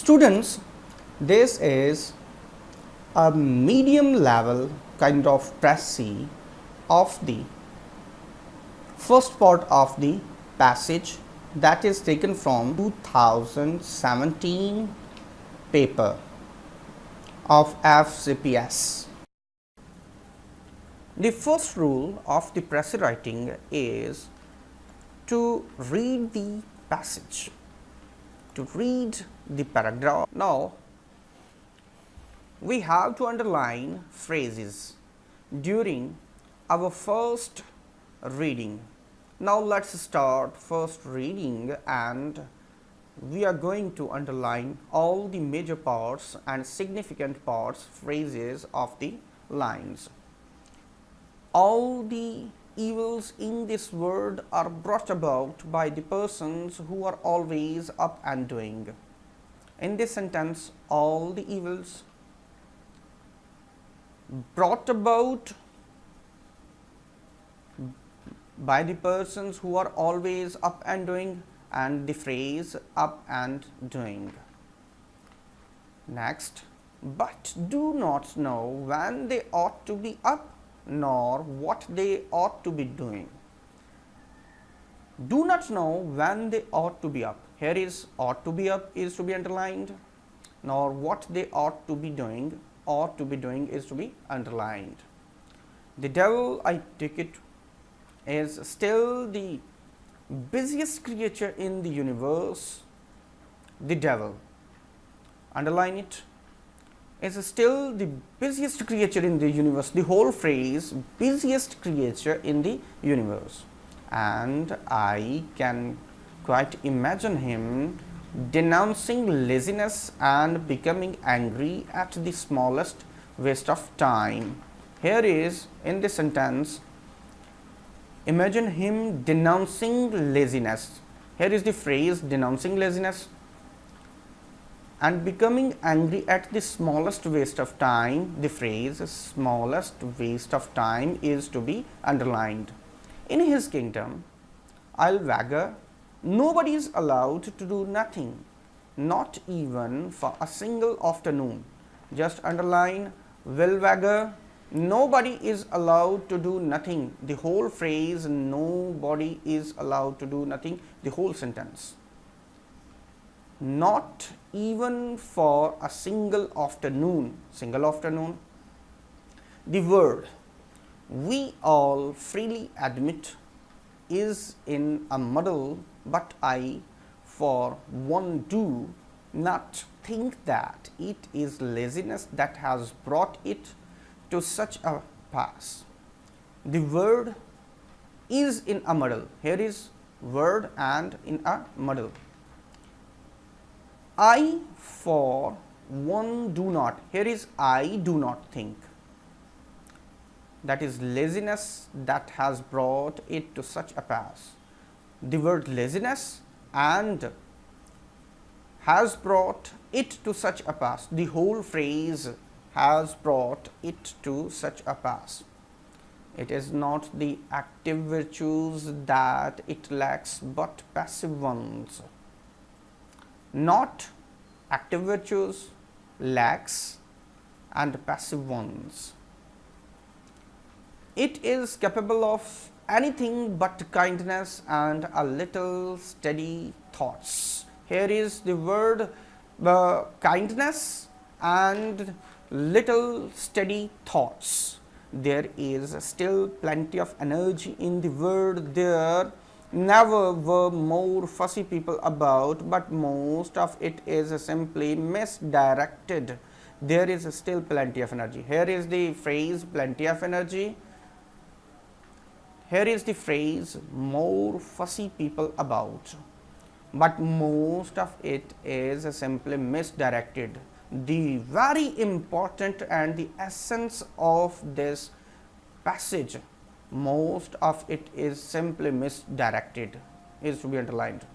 Students, this is a medium level kind of Precis of the first part of the passage that is taken from 2017 paper of Fpsc. The first rule of the Precis writing is to read the passage, to read the paragraph. Now, we have to underline phrases during our first reading. Now, let us start first reading, and we are going to underline all the major parts and significant parts, phrases of the lines. All the evils in this world are brought about by the persons who are always up and doing. In this sentence, all the evils brought about by the persons who are always up and doing, and the phrase up and doing. Next, but do not know when they ought to be up nor what they ought to be doing. Do not know when they ought to be up. Here is ought to be up is to be underlined, nor what they ought to be doing is to be underlined. The devil, I take it, is still the busiest creature in the universe. The devil, underline it, is still the busiest creature in the universe. The whole phrase, busiest creature in the universe. And I can quite imagine him denouncing laziness and becoming angry at the smallest waste of time. Here is in this sentence, imagine him denouncing laziness. Here is the phrase denouncing laziness and becoming angry at the smallest waste of time. The phrase smallest waste of time is to be underlined. In his kingdom, I'll nobody is allowed to do nothing, not even for a single afternoon. Just underline will nobody is allowed to do nothing. The whole phrase, nobody is allowed to do nothing, the whole sentence. Not even for a single afternoon. The word we all freely admit is in a muddle, but I for one do not think that it is laziness that has brought it to such a pass. The word is in a muddle. Here is word and in a muddle. I for one do not. Here is I do not think. That is laziness that has brought it to such a pass. The word laziness and has brought it to such a pass. The whole phrase has brought it to such a pass. It is not the active virtues that it lacks, but passive ones. Not active virtues, lacks, and passive ones. It is capable of anything but kindness and a little steady thoughts. Here is the word kindness and little steady thoughts. There is still plenty of energy in the word. There never were more fussy people about, but most of it is simply misdirected. There is still plenty of energy. Here is the phrase plenty of energy. Here is the phrase more fussy people about, but most of it is simply misdirected. The very important and the essence of this passage, most of it is simply misdirected, is to be underlined.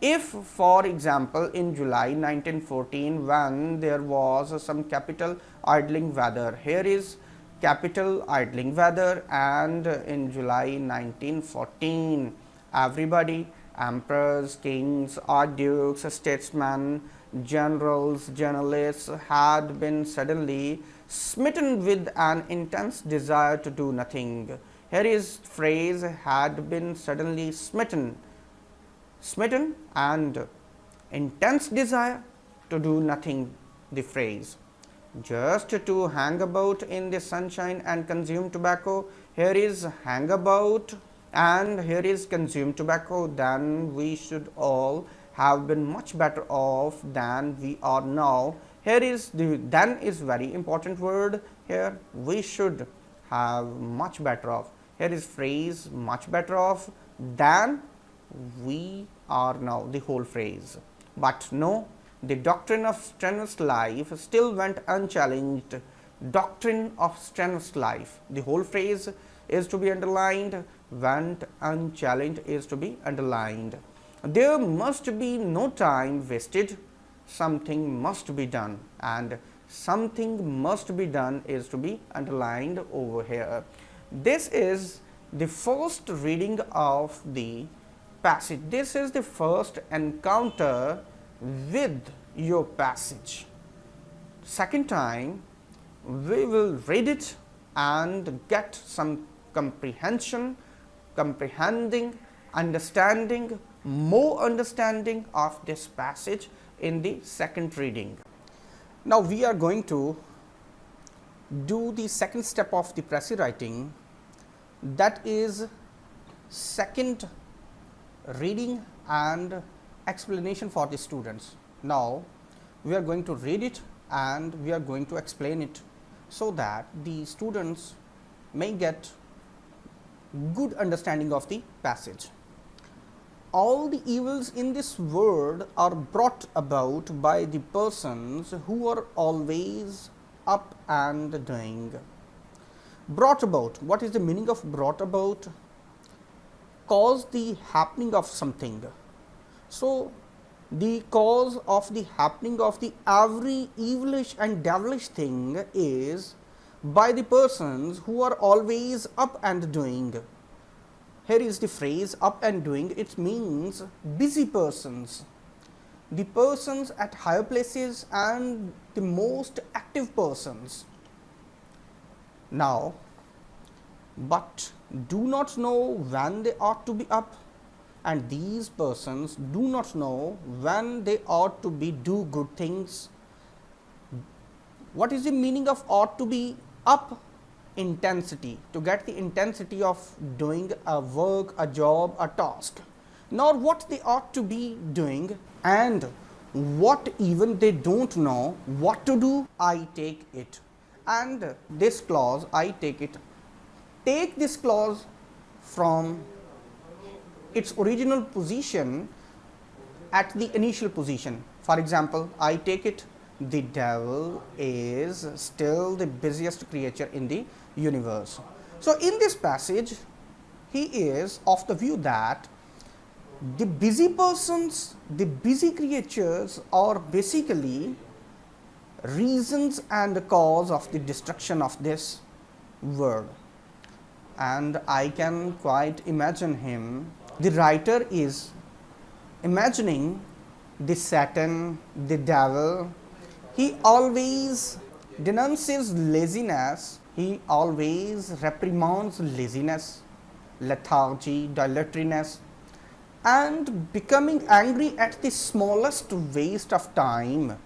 If, for example, in July 1914, when there was some capital idling weather, here is capital idling weather, and in July 1914, everybody, emperors, kings, archdukes, statesmen, generals, journalists had been suddenly smitten with an intense desire to do nothing. Here is phrase had been suddenly smitten and intense desire to do nothing, the phrase. Just to hang about in the sunshine and consume tobacco. Here is hang about and here is consume tobacco. Then we should all have been much better off than we are now. Here is the then is very important word here. We should have much better off. Here is phrase much better off than we are now, the whole phrase. But no, the doctrine of strenuous life still went unchallenged. Doctrine of strenuous life, the whole phrase is to be underlined, went unchallenged is to be underlined. There must be no time wasted, something must be done, and something must be done is to be underlined over here. This is the first reading of the passage. This is the first encounter with your passage. Second time we will read it and get some comprehension, comprehending, understanding, more understanding of this passage in the second reading. Now we are going to do the second step of the Precis writing, that is second reading and explanation for the students. Now we are going to read it and we are going to explain it so that the students may get good understanding of the passage. All the evils in this world are brought about by the persons who are always up and doing. Brought about, what is the meaning of brought about? Cause the happening of something. So the cause of the happening of the every evilish and devilish thing is by the persons who are always up and doing. Here is the phrase up and doing. It means busy persons, the persons at higher places and the most active persons. Now, but do not know when they ought to be up, and these persons do not know when they ought to be do good things. What is the meaning of ought to be up? Intensity, to get the intensity of doing a work, a job, a task, nor what they ought to be doing, and what even they don't know what to do. I take it, and this clause I take it, take this clause from its original position at the initial position. For example, I take it, the devil is still the busiest creature in the universe. So in this passage he is of the view that the busy persons, the busy creatures are basically reasons and the cause of the destruction of this world. And I can quite imagine him, the writer is imagining the Satan, the devil. He always denounces laziness, he always reprimands laziness, lethargy, dilatoriness, and becoming angry at the smallest waste of time.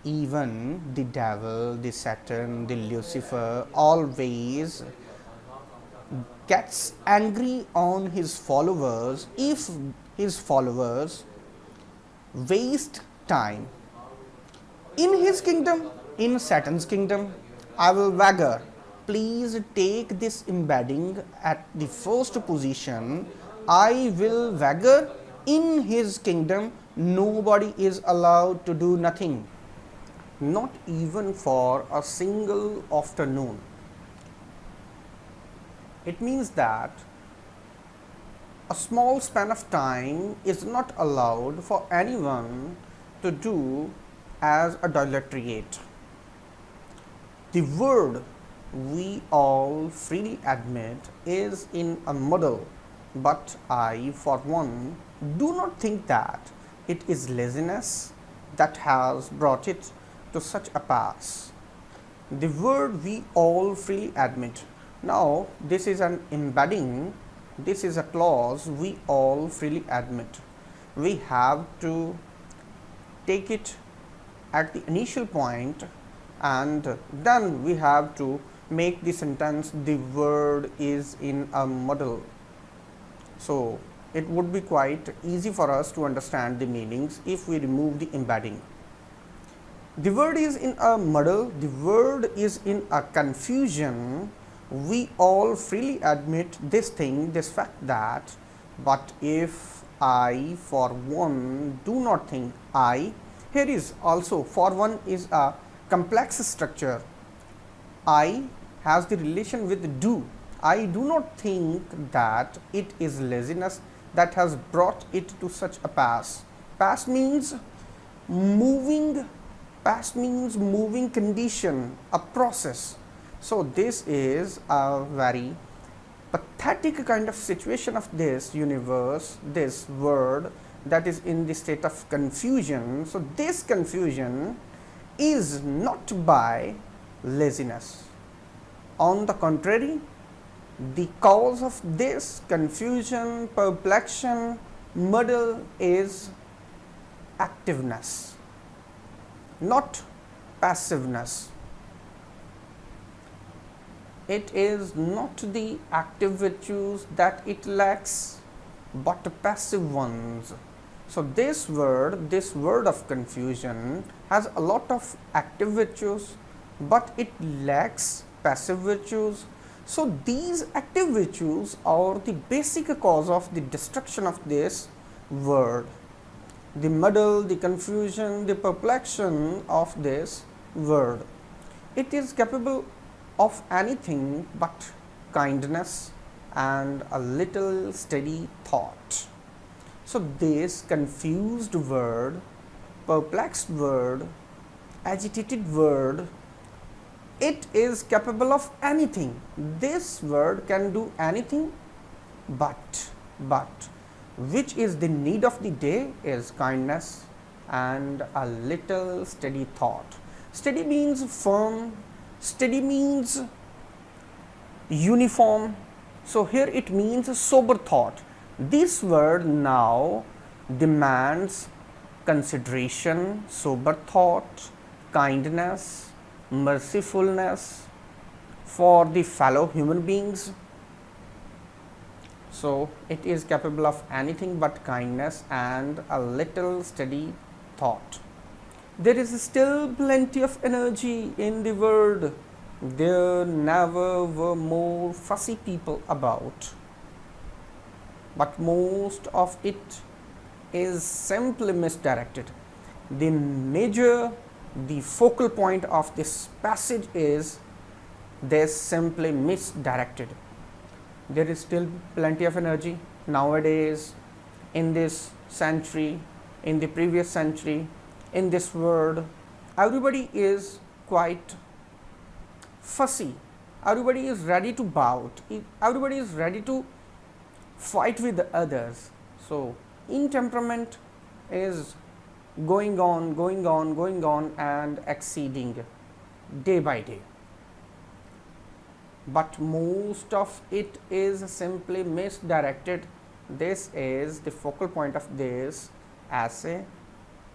Even the devil, the Satan, the Lucifer always gets angry on his followers if his followers waste time. In his kingdom, in Satan's kingdom, I will wagger. Please take this embedding at the first position. I will wagger. In his kingdom, nobody is allowed to do nothing, not even for a single afternoon. It means that a small span of time is not allowed for anyone to do as a dilatory. The world, we all freely admit, is in a muddle, but I for one do not think that it is laziness, that has brought it to such a pass. The word we all freely admit. Now, this is an embedding, this is a clause we all freely admit. We have to take it at the initial point and then we have to make the sentence the word is in a muddle. So, it would be quite easy for us to understand the meanings if we remove the embedding. The word is in a muddle, the word is in a confusion. We all freely admit this thing, this fact that, but if I for one do not think I, here is also for one is a complex structure. I has the relation with do. I do not think that it is laziness that has brought it to such a pass. Pass means moving. Past means moving condition, a process. So, this is a very pathetic kind of situation of this universe, this world that is in the state of confusion. So, this confusion is not by laziness. On the contrary, the cause of this confusion, perplexion, muddle is activeness, not passiveness. It is not the active virtues that it lacks, but passive ones. So, this word of confusion has a lot of active virtues, but it lacks passive virtues. So, these active virtues are the basic cause of the destruction of this word. The muddle, the confusion, the perplexion of this word. It is capable of anything but kindness and a little steady thought. So, this confused word, perplexed word, agitated word, it is capable of anything. This word can do anything but which is the need of the day is kindness and a little steady thought. Steady means firm, steady means uniform. So, here it means sober thought. This word now demands consideration, sober thought, kindness, mercifulness for the fellow human beings. So, it is capable of anything but kindness and a little steady thought. There is still plenty of energy in the world. There never were more fussy people about, but most of it is simply misdirected. The focal point of this passage is they simply misdirected. There is still plenty of energy nowadays, in this century, in the previous century, in this world. Everybody is quite fussy, everybody is ready to bout, everybody is ready to fight with the others. So, intemperament is going on and exceeding day by day. But most of it is simply misdirected. This is the focal point of this essay.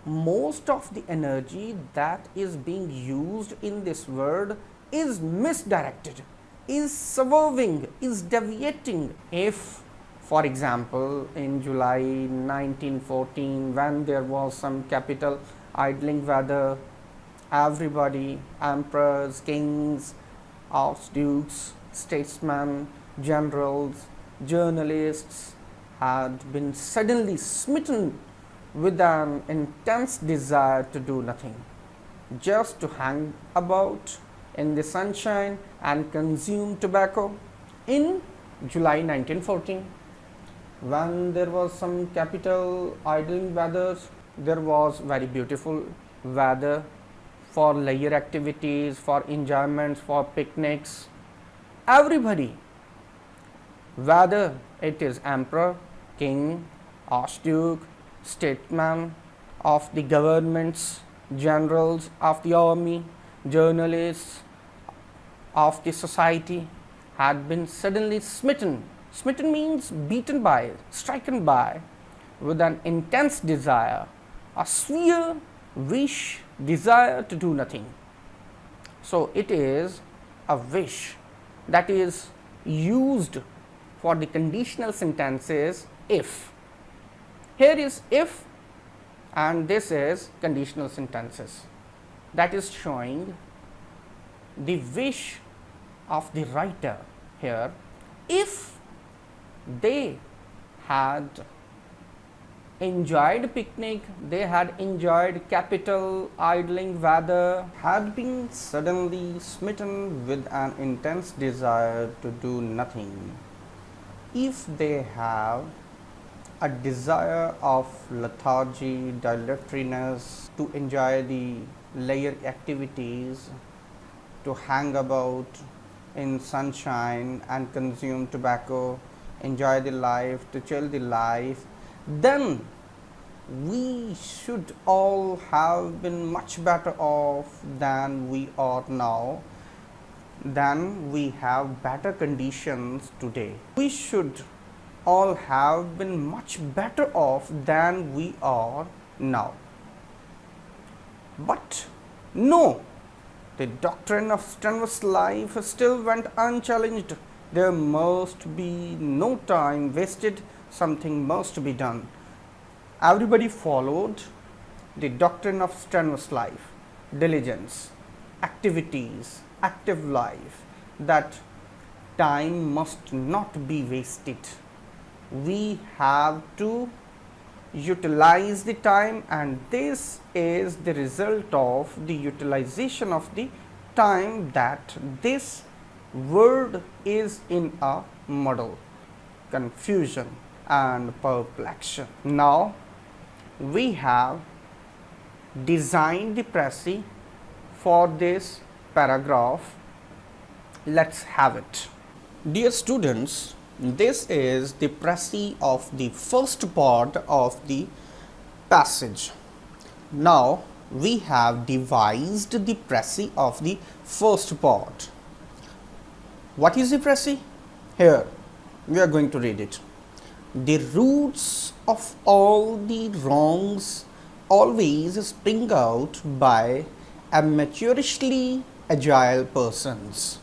Most of the energy that is being used in this world is misdirected, is swerving, is deviating. If, for example, in July 1914, when there was some capital idling weather, everybody, emperors, kings, archdukes, statesmen, generals, journalists had been suddenly smitten with an intense desire to do nothing, just to hang about in the sunshine and consume tobacco. In July 1914, when there was some capital idling weather, there was very beautiful weather for leisure activities, for enjoyments, for picnics. Everybody, whether it is emperor, king, archduke, statesman, of the governments, generals of the army, journalists of the society had been suddenly smitten. Smitten means beaten by, stricken by, with an intense desire, a severe wish, desire to do nothing. So, it is a wish that is used for the conditional sentences if. Here is if and this is conditional sentences, that is showing the wish of the writer here. If they had enjoyed picnic, they had enjoyed capital, idling weather, had been suddenly smitten with an intense desire to do nothing. If they have a desire of lethargy, dilatoriness, to enjoy the leisure activities, to hang about in sunshine and consume tobacco, enjoy the life, to chill the life, then we should all have been much better off than we are now, then we have better conditions today. We should all have been much better off than we are now. But no, the doctrine of strenuous life still went unchallenged. There must be no time wasted, something must be done. Everybody followed the doctrine of strenuous life, diligence, activities, active life, that time must not be wasted. We have to utilize the time, and this is the result of the utilization of the time, that this word is in a muddle, confusion and perplexion. Now we have designed the Precis for this paragraph. Let's have it. Dear students, this is the Precis of the first part of the passage. Now we have devised the Precis of the first part. What is the Precis? Here we are going to read it. The roots of all the wrongs always spring out by amateurishly agile persons.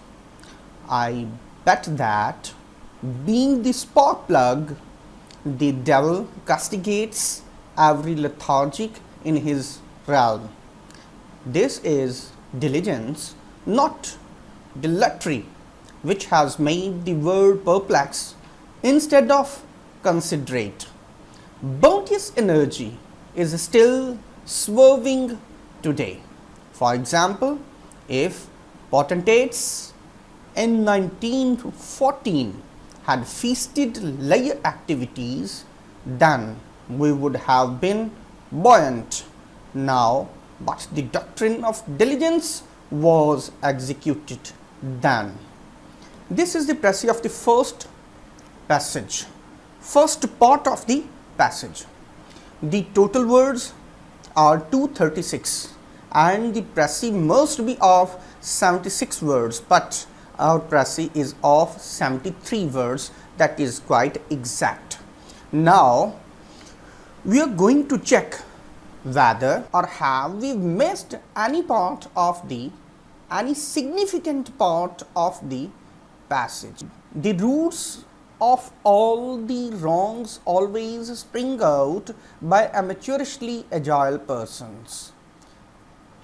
I bet that, being the spark plug, the devil castigates every lethargic in his realm. This is diligence, not dilatory, which has made the word perplex instead of considerate. Bounteous energy is still swerving today. For example, if Potentates in 1914 had feasted leisure activities, then we would have been buoyant now, but the doctrine of diligence was executed then. This is the Precis of the first passage, first part of the passage. The total words are 236 and the Precis must be of 76 words, but our Precis is of 73 words, that is quite exact. Now we are going to check whether or have we missed any part of the, any significant part of the passage. The roots of all the wrongs always spring out by amateurishly agile persons.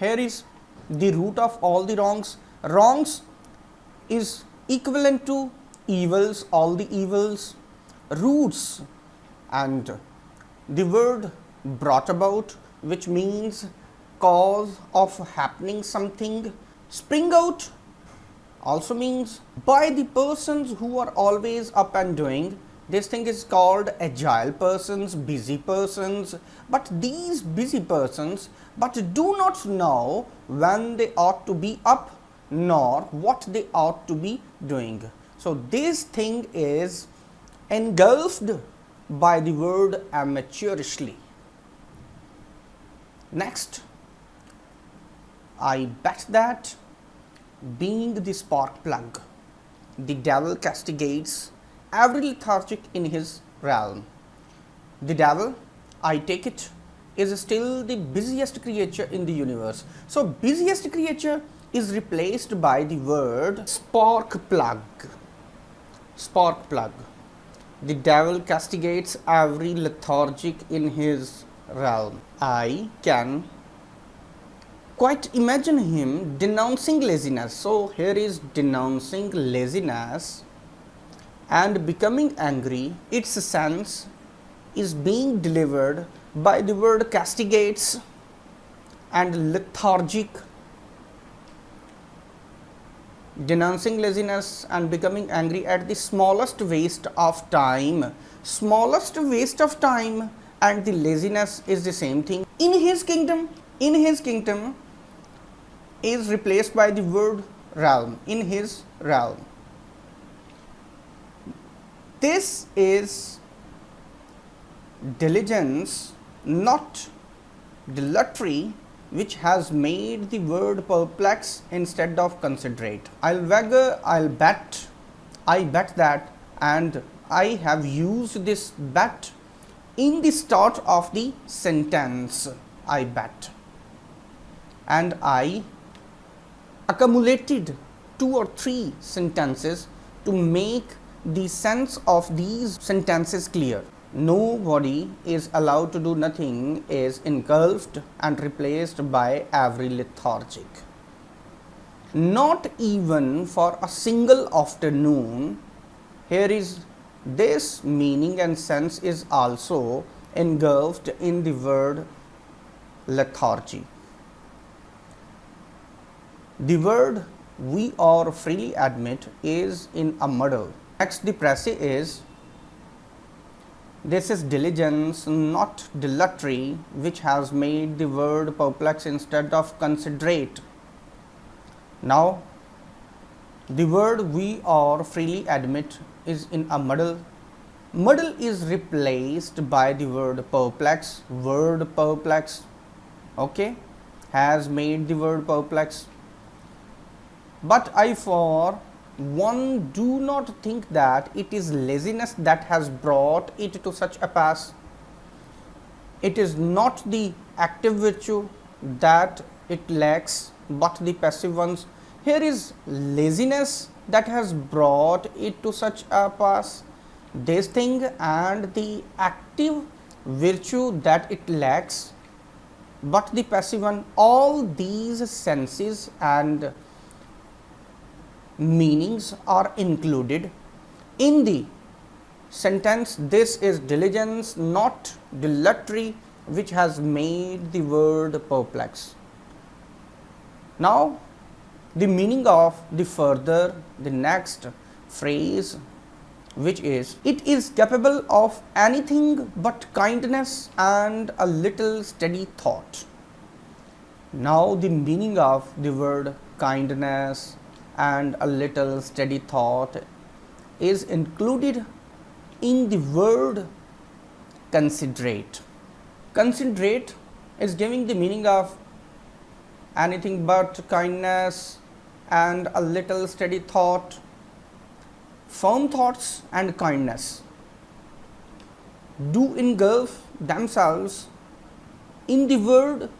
Here is the root of all the wrongs. Wrongs is equivalent to evils, all the evils. Roots, and the word brought about, which means cause of happening something. Spring out also means by the persons who are always up and doing. This thing is called agile persons, busy persons, but these busy persons do not know when they ought to be up nor what they ought to be doing. So this thing is engulfed by the word amateurishly. Next, I bet that being the spark plug, the devil castigates every lethargic in his realm. The devil, I take it, is still the busiest creature in the universe. So, busiest creature is replaced by the word spark plug. Spark plug. The devil castigates every lethargic in his realm. I can quite imagine him denouncing laziness. So, here is denouncing laziness and becoming angry. Its sense is being delivered by the word castigates and lethargic. Denouncing laziness and becoming angry at the smallest waste of time. Smallest waste of time and the laziness is the same thing. In his kingdom is replaced by the word realm. In his realm. This is diligence, not dilatory, which has made the word perplex instead of considerate. I'll wager, I bet that, and I have used this bet in the start of the sentence. I bet, and I accumulated 2 or 3 sentences to make the sense of these sentences clear. Nobody is allowed to do nothing is engulfed and replaced by every lethargic. Not even for a single afternoon. Here is this meaning and sense is also engulfed in the word lethargy. The word we or freely admit is in a muddle. Next, the Precis is, this is diligence, not dilatory, which has made the word perplex instead of considerate. Now, the word we or freely admit is in a muddle. Muddle is replaced by the word perplex. Word perplex, okay, has made the word perplex. But I for one do not think that it is laziness that has brought it to such a pass. It is not the active virtue that it lacks, but the passive ones. Here is laziness that has brought it to such a pass. This thing and the active virtue that it lacks, but the passive one. All these senses and meanings are included in the sentence. This is diligence, not dilatory, which has made the word perplex. Now, the meaning of the next phrase, which is, it is capable of anything but kindness and a little steady thought. Now, the meaning of the word kindness and a little steady thought is included in the word considerate. Considerate is giving the meaning of anything but kindness and a little steady thought. Firm thoughts and kindness do engulf themselves in the word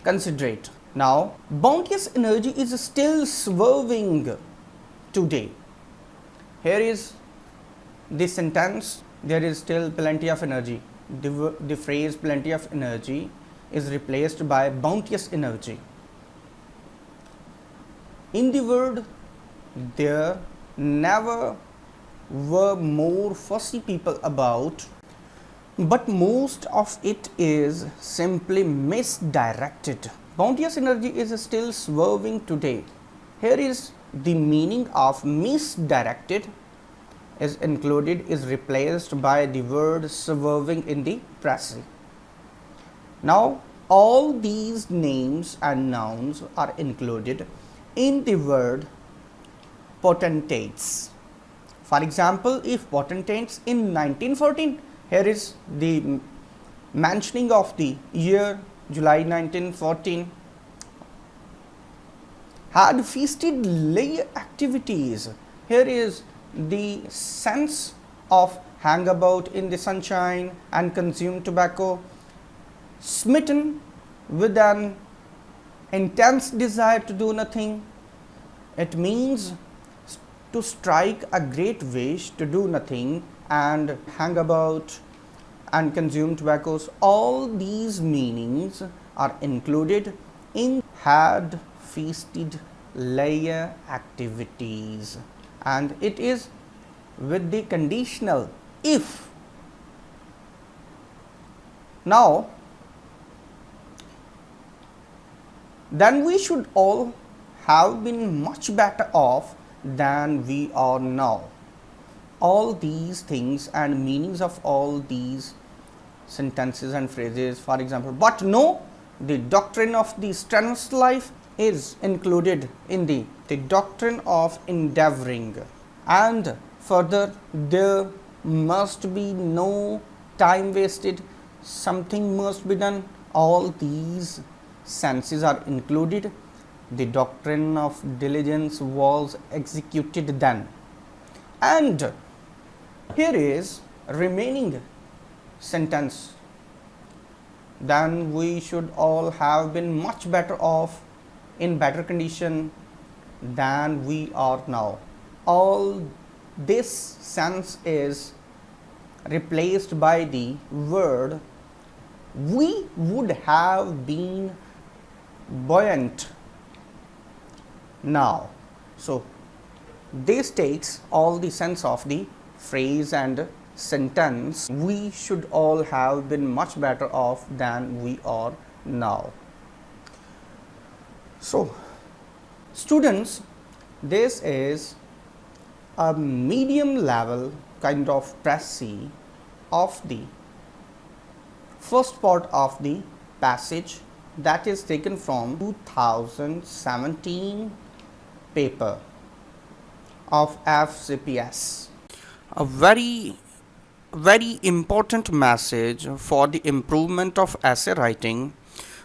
considerate. Now, bounteous energy is still swerving today. Here is the sentence, there is still plenty of energy. The phrase plenty of energy is replaced by bounteous energy. In the word, there never were more fussy people about, but most of it is simply misdirected. Bounteous energy is still swerving today. Here is the meaning of misdirected is included, is replaced by the word swerving in the Precis. Now, all these names and nouns are included in the word potentates. For example, if potentates in 1914, here is the mentioning of the year July 1914, had feasted layer activities. Here is the sense of hang about in the sunshine and consume tobacco, smitten with an intense desire to do nothing. It means to strike a great wish to do nothing and hang about and consume tobaccos. All these meanings are included in had feasted layer activities, and it is with the conditional if. Now, then we should all have been much better off than we are now. All these things and meanings of all these sentences and phrases, for example, but no, the doctrine of the strenuous life is included in the doctrine of endeavoring, and further there must be no time wasted, something must be done. All these senses are included. The doctrine of diligence was executed then. And here is remaining sentence, then we should all have been much better off, in better condition than we are now. All this sense is replaced by the word we would have been buoyant now. So this takes all the sense of the phrase and sentence. We should all have been much better off than we are now. So students, this is a medium level kind of Precis of the first part of the passage, that is taken from 2017 paper of Fpsc. A very important message for the improvement of essay writing.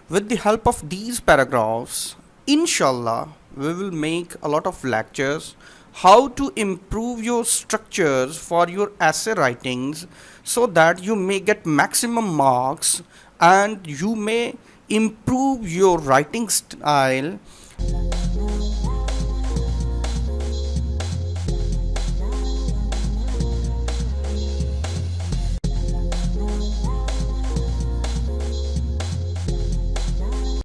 With the help of these paragraphs, inshallah, we will make a lot of lectures how to improve your structures for your essay writings, so that you may get maximum marks and you may improve your writing style